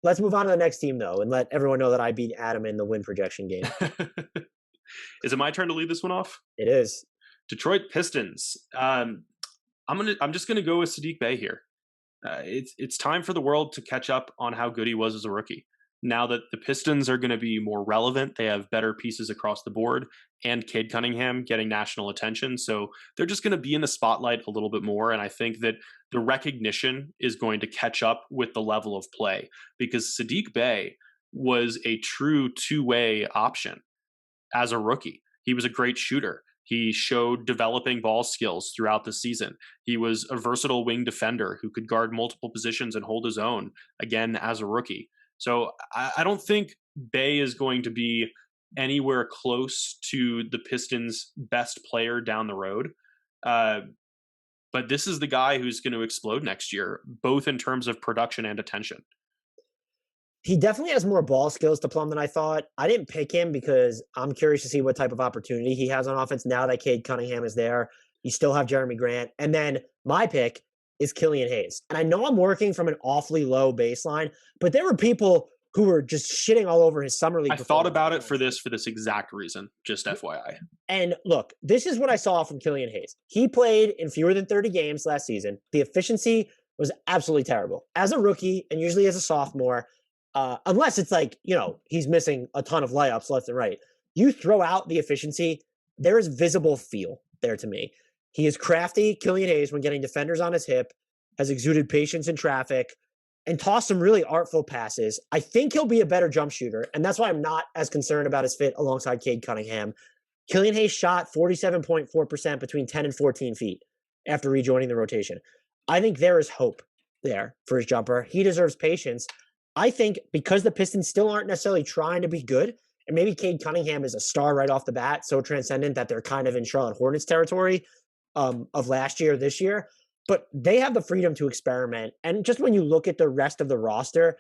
Let's move on to the next team though, and let everyone know that I beat Adam in the win projection game. Is it my turn to lead this one off? It is. Detroit Pistons. I'm just gonna go with Saddiq Bey here. It's time for the world to catch up on how good he was as a rookie. Now that the Pistons are going to be more relevant, they have better pieces across the board, and Cade Cunningham getting national attention. So they're just going to be in the spotlight a little bit more. And I think that the recognition is going to catch up with the level of play because Saddiq Bey was a true two-way option as a rookie. He was a great shooter. He showed developing ball skills throughout the season. He was a versatile wing defender who could guard multiple positions and hold his own, again, as a rookie. So I don't think Bey is going to be anywhere close to the Pistons' best player down the road. But this is the guy who's going to explode next year, both in terms of production and attention. He definitely has more ball skills to Plum than I thought. I didn't pick him because I'm curious to see what type of opportunity he has on offense now that Cade Cunningham is there. You still have Jeremy Grant. And then my pick is Killian Hayes. And I know I'm working from an awfully low baseline, but there were people who were just shitting all over his summer league. I thought about it for this exact reason, just FYI. And look, this is what I saw from Killian Hayes. He played in fewer than 30 games last season. The efficiency was absolutely terrible. As a rookie, and usually as a sophomore, unless it's like, he's missing a ton of layups left and right. You throw out the efficiency, there is visible feel there to me. He is crafty, Killian Hayes, when getting defenders on his hip, has exuded patience in traffic, and tossed some really artful passes. I think he'll be a better jump shooter, and that's why I'm not as concerned about his fit alongside Cade Cunningham. Killian Hayes shot 47.4% between 10 and 14 feet after rejoining the rotation. I think there is hope there for his jumper. He deserves patience. I think because the Pistons still aren't necessarily trying to be good, and maybe Cade Cunningham is a star right off the bat, so transcendent that they're kind of in Charlotte Hornets territory of last year, this year, but they have the freedom to experiment. And just when you look at the rest of the roster,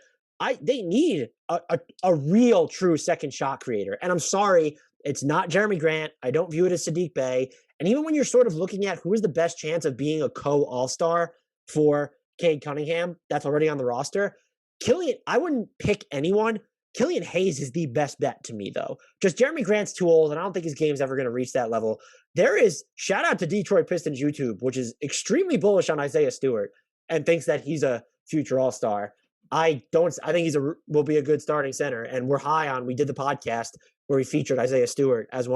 they need a real true second shot creator. And I'm sorry, it's not Jeremy Grant. I don't view it as Saddiq Bey. And even when you're sort of looking at who is the best chance of being a co-all-star for Cade Cunningham that's already on the roster, Killian, I wouldn't pick anyone. Killian Hayes is the best bet to me, though. Just Jeremy Grant's too old, and I don't think his game's ever going to reach that level. There is, shout out to Detroit Pistons YouTube, which is extremely bullish on Isaiah Stewart and thinks that he's a future all-star. I think will be a good starting center, and we're high on, we did the podcast where we featured Isaiah Stewart as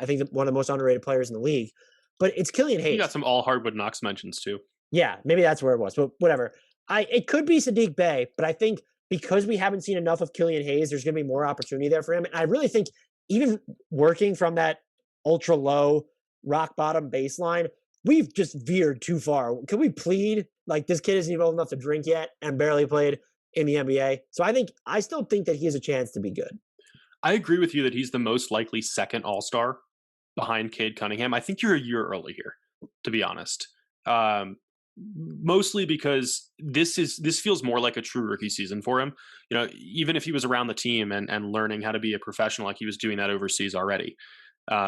I think one of the most underrated players in the league. But it's Killian Hayes. You got some all Hardwood Knocks mentions too. Yeah, maybe that's where it was, but whatever. It could be Saddiq Bey, but I think because we haven't seen enough of Killian Hayes, there's going to be more opportunity there for him. And I really think even working from that ultra low rock bottom baseline, we've just veered too far. Can we plead? Like, this kid isn't even old enough to drink yet and barely played in the NBA. So I still think that he has a chance to be good. I agree with you that he's the most likely second all-star behind Cade Cunningham. I think you're a year early here, to be honest. Mostly because this feels more like a true rookie season for him. Even if he was around the team and learning how to be a professional, like he was doing that overseas already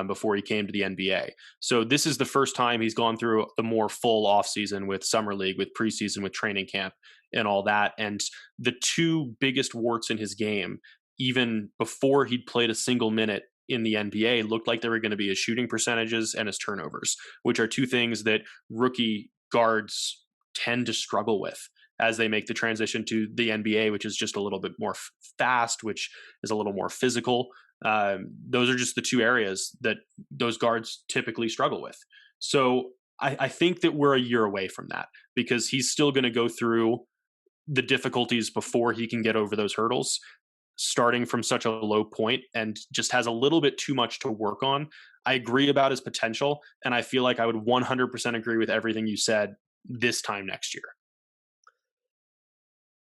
before he came to the NBA. So this is the first time he's gone through the more full offseason with summer league, with preseason, with training camp and all that. And the two biggest warts in his game, even before he'd played a single minute in the NBA, looked like they were going to be his shooting percentages and his turnovers, which are two things that rookie guards tend to struggle with as they make the transition to the NBA, which is just a little bit more fast, which is a little more physical. Those are just the two areas that those guards typically struggle with. So I think that we're a year away from that because he's still going to go through the difficulties before he can get over those hurdles, starting from such a low point, and just has a little bit too much to work on. I agree about his potential, and I feel like I would 100% agree with everything you said this time next year.